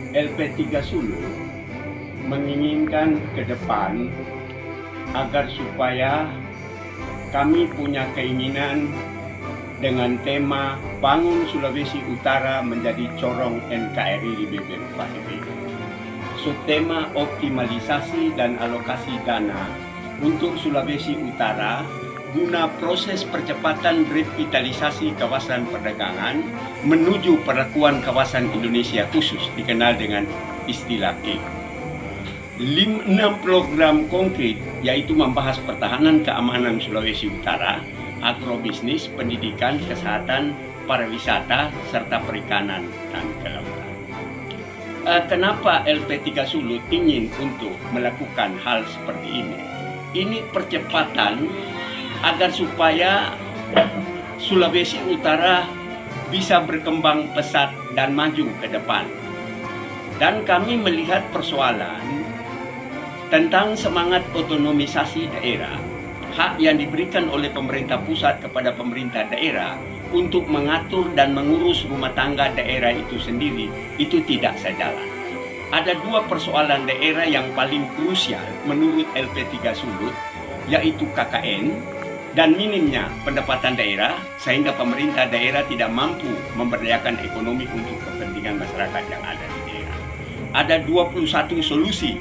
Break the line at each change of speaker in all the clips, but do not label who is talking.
LP3 Sulu menginginkan ke depan agar supaya kami punya keinginan dengan tema Bangun Sulawesi Utara menjadi corong NKRI di BPNUKHP. Subtema optimalisasi dan alokasi dana untuk Sulawesi Utara guna proses percepatan revitalisasi kawasan perdagangan menuju perlakuan kawasan Indonesia khusus dikenal dengan istilah KEK. 6 program konkret yaitu membahas pertahanan keamanan Sulawesi Utara, agrobisnis, pendidikan, kesehatan, pariwisata, serta perikanan dan kelautan. Kenapa LP3 Sulut ingin untuk melakukan hal seperti ini? Ini percepatan agar supaya Sulawesi Utara bisa berkembang pesat dan maju ke depan. Dan kami melihat persoalan tentang semangat otonomisasi daerah, hak yang diberikan oleh pemerintah pusat kepada pemerintah daerah untuk mengatur dan mengurus rumah tangga daerah itu sendiri, itu tidak sejalan. Ada dua persoalan daerah yang paling krusial menurut LP3 Sulut, yaitu KKN dan minimnya pendapatan daerah sehingga pemerintah daerah tidak mampu memberdayakan ekonomi untuk kepentingan masyarakat yang ada di daerah. Ada 21 solusi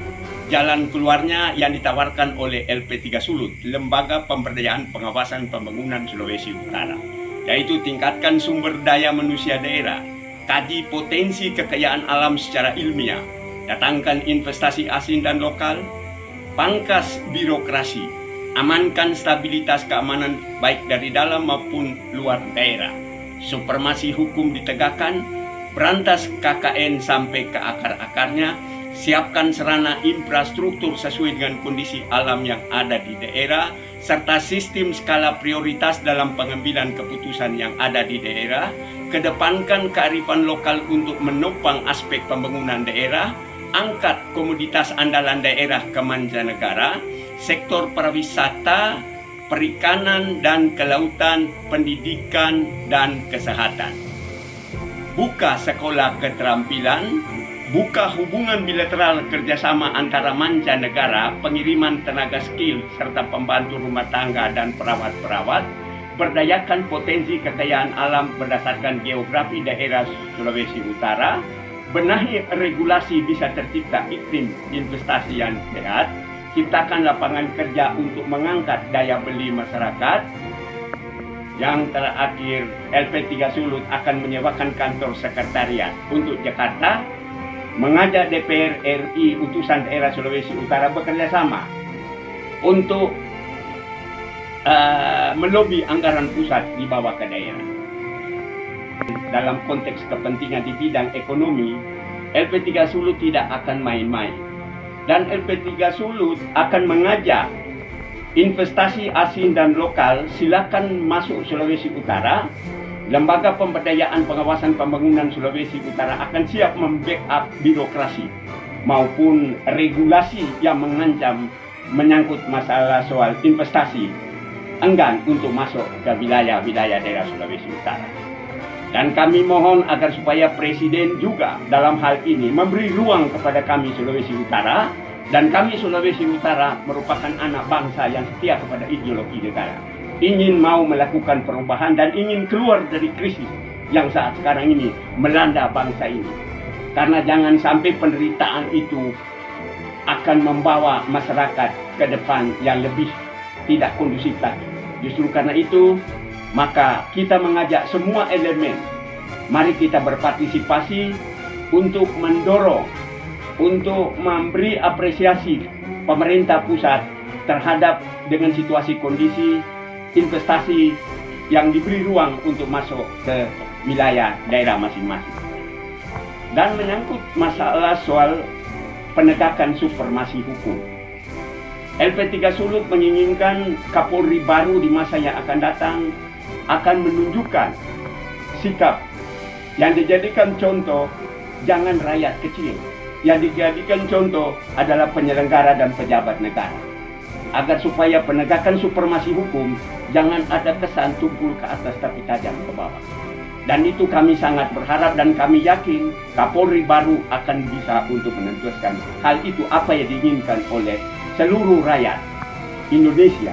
jalan keluarnya yang ditawarkan oleh LP3 Sulut, Lembaga Pemberdayaan Pengawasan Pembangunan Sulawesi Utara, yaitu tingkatkan sumber daya manusia daerah, kaji potensi kekayaan alam secara ilmiah, datangkan investasi asing dan lokal, pangkas birokrasi, amankan stabilitas keamanan baik dari dalam maupun luar daerah, supremasi hukum ditegakkan, berantas KKN sampai ke akar-akarnya, siapkan sarana infrastruktur sesuai dengan kondisi alam yang ada di daerah, serta sistem skala prioritas dalam pengambilan keputusan yang ada di daerah, kedepankan kearifan lokal untuk menopang aspek pembangunan daerah, angkat komoditas andalan daerah ke mancanegara, sektor pariwisata, perikanan dan kelautan, pendidikan dan kesehatan. Buka sekolah keterampilan, buka hubungan bilateral kerjasama antara mancanegara, pengiriman tenaga skill serta pembantu rumah tangga dan perawat-perawat, berdayakan potensi kekayaan alam berdasarkan geografi daerah Sulawesi Utara, benahi regulasi bisa tercipta iklim investasi yang sehat, ciptakan lapangan kerja untuk mengangkat daya beli masyarakat. Yang terakhir, LP3 Sulut akan menyewakan kantor sekretariat untuk Jakarta, mengajak DPR RI utusan daerah Sulawesi Utara bekerja sama untuk melobi anggaran pusat dibawa ke daerah. Dalam konteks kepentingan di bidang ekonomi, LP3 Sulut tidak akan main-main. Dan LP3 Sulut akan mengajak investasi asing dan lokal silakan masuk Sulawesi Utara. Lembaga Pemberdayaan Pengawasan Pembangunan Sulawesi Utara akan siap membackup birokrasi maupun regulasi yang mengancam menyangkut masalah soal investasi enggan untuk masuk ke wilayah-wilayah daerah Sulawesi Utara. Dan kami mohon agar supaya Presiden juga dalam hal ini memberi ruang kepada kami Sulawesi Utara, dan kami Sulawesi Utara merupakan anak bangsa yang setia kepada ideologi negara, ingin mau melakukan perubahan dan ingin keluar dari krisis yang saat sekarang ini melanda bangsa ini. Karena jangan sampai penderitaan itu akan membawa masyarakat ke depan yang lebih tidak kondusif lagi. Justru karena itu, maka kita mengajak semua elemen, mari kita berpartisipasi untuk mendorong, untuk memberi apresiasi pemerintah pusat terhadap dengan situasi kondisi investasi yang diberi ruang untuk masuk ke wilayah daerah masing-masing. Dan menyangkut masalah soal penegakan supremasi hukum, LP3 Sulut menginginkan Kapolri baru di masa yang akan datang akan menunjukkan sikap yang dijadikan contoh, jangan rakyat kecil. Yang dijadikan contoh adalah penyelenggara dan pejabat negara. Agar supaya penegakan supremasi hukum jangan ada kesan tumpul ke atas tapi tajam ke bawah. Dan itu kami sangat berharap dan kami yakin Kapolri baru akan bisa untuk menentukan hal itu apa yang diinginkan oleh seluruh rakyat Indonesia.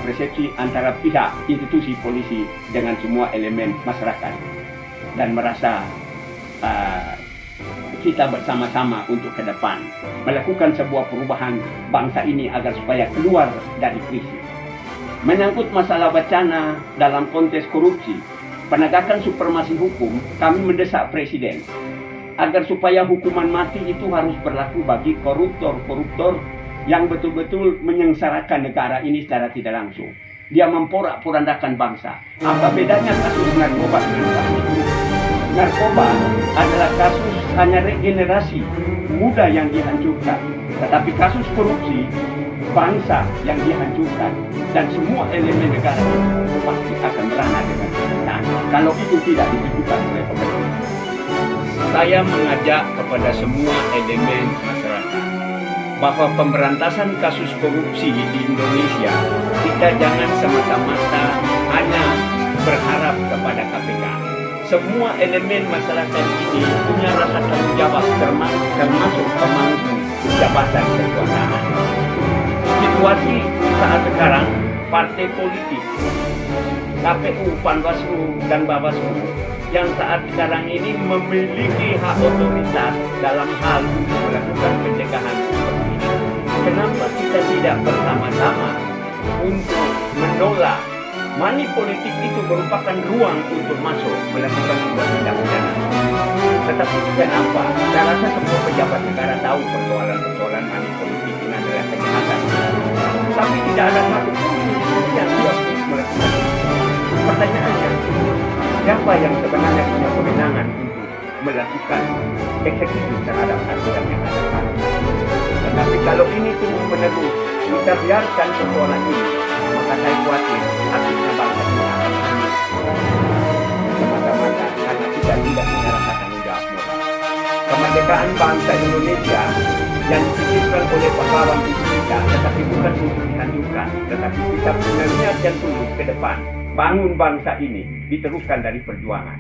Persepsi antara pihak institusi polisi dengan semua elemen masyarakat dan merasa kita bersama-sama untuk ke depan melakukan sebuah perubahan bangsa ini agar supaya keluar dari krisis. Menyangkut masalah wacana dalam konteks korupsi, penegakan supremasi hukum, kami mendesak Presiden agar supaya hukuman mati itu harus berlaku bagi koruptor-koruptor yang betul-betul menyengsarakan negara ini secara tidak langsung. Dia memporak-porandakan bangsa. Apa bedanya kasus narkoba dengan kasus korupsi? Narkoba adalah kasus hanya regenerasi muda yang dihancurkan, tetapi kasus korupsi bangsa yang dihancurkan dan semua elemen negara itu pasti akan merana dengan kebenaran kalau itu tidak ditujukan oleh pemerintah. Saya mengajak kepada semua elemen masyarakat bahwa pemberantasan kasus korupsi di Indonesia kita jangan semata-mata hanya berharap kepada KPK. Semua elemen masyarakat ini punya rasa tanggung jawab termasuk pemangku jabatan kekuasaan. Situasi saat sekarang, partai politik, KPU, Panwaslu, dan Bawaslu yang saat sekarang ini memiliki hak otoritas dalam hal untuk melakukan pencegahan seperti ini. Kenapa kita tidak bersama-sama untuk menolak money politik itu merupakan ruang untuk masuk melakukan sebuah tindak pidana? Tetapi kenapa? Saya rasa semua pejabat negara tahu persoalan-persoalan money politik ini adalah kejahatan. Tapi tidak ada satu pun yang siap melakukan. Pertanyaannya, siapa yang sebenarnya punya kewenangan untuk melakukan eksekusi terhadap aturan yang ada sekarang? Tetapi kalau ini terus-menerus kita biarkan persoalan ini, maka saya khawatir akhirnya bangsa kita akan menangis semata-mata karena kita tidak punya rasa tanggung jawab moral. Kemerdekaan bangsa Indonesia yang dipikirkan oleh pahlawan kita, tetapi bukan untuk dihancurkan, tetapi kita punya niat yang tulus ke depan. Bangun bangsa ini diteruskan dari perjuangan.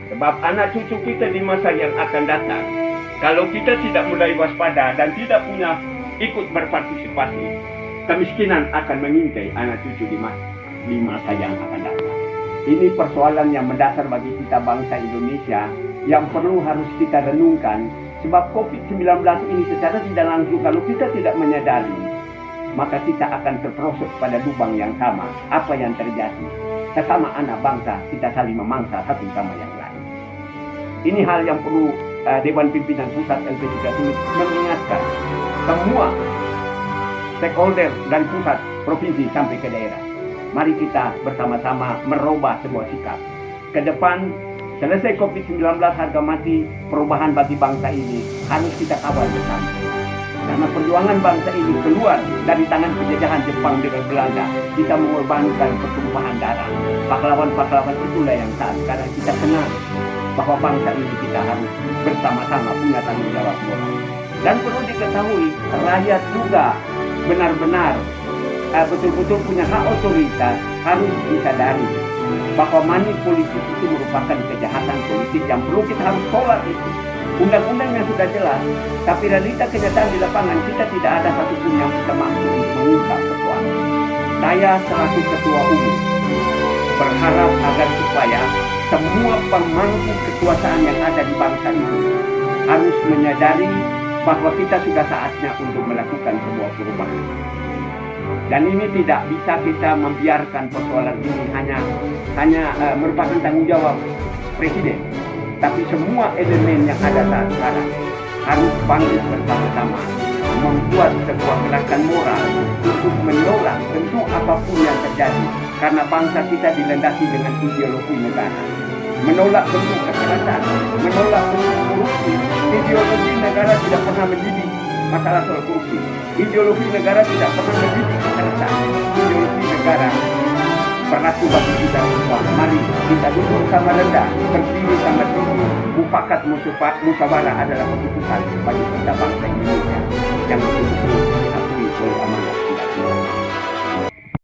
Sebab anak cucu kita di masa yang akan datang, kalau kita tidak mulai waspada dan tidak punya ikut berpartisipasi, kemiskinan akan mengintai anak cucu di masa yang akan datang. Ini persoalan yang mendasar bagi kita bangsa Indonesia yang perlu harus kita renungkan. Sebab COVID-19 ini secara tidak langsung kalau kita tidak menyadari, maka kita akan terperosok pada lubang yang sama. Apa yang terjadi? Sesama anak bangsa, kita saling memangsa satu sama yang lain. Ini hal yang perlu Dewan Pimpinan Pusat LP30 mengingatkan semua stakeholder dan pusat, provinsi sampai ke daerah. Mari kita bersama-sama merubah sebuah sikap. Ke depan, selesai COVID-19 harga mati, perubahan bagi bangsa ini harus kita kawal bersama. Karena perjuangan bangsa ini keluar dari tangan penjajahan Jepang dengan Belanda, kita mengorbankan pertumpahan darah. Pahlawan-pahlawan itulah yang saat sekarang kita kenal bahwa bangsa ini kita harus bersama-sama punya tanggung jawab moral. Dan perlu diketahui, rakyat juga benar-benar betul-betul punya hak otoritas, harus disadari bahwa money politik itu merupakan kejahatan politik yang perlu kita harus tolak itu. Undang-undangnya sudah jelas, tapi realita kenyataan di lapangan kita tidak ada satupun yang bisa mampu mengungkap persoalan. Saya selaku ketua umum berharap agar supaya semua pemangku kekuasaan yang ada di bangsa ini harus menyadari bahwa kita sudah saatnya untuk melakukan sebuah perubahan. Dan ini tidak bisa kita membiarkan persoalan ini hanya merupakan tanggung jawab Presiden. Tapi semua elemen yang ada saat sekarang harus bangkit bersama-sama membuat sebuah gerakan moral untuk menolak tentu apapun yang terjadi. Karena bangsa kita dilandasi dengan ideologi negara. Menolak bentuk kekerasan, menolak bentuk korupsi. Ideologi negara tidak pernah mendidik masalah soal korupsi. Ideologi negara tidak pernah mendidik kekerasan. Ideologi negara berlaku bagi kita semua. Mari kita duduk sama rendah, berdiri sama tinggi. Mufakat musyawarah adalah keputusan bagi kita bangsa Indonesia yang betul-betul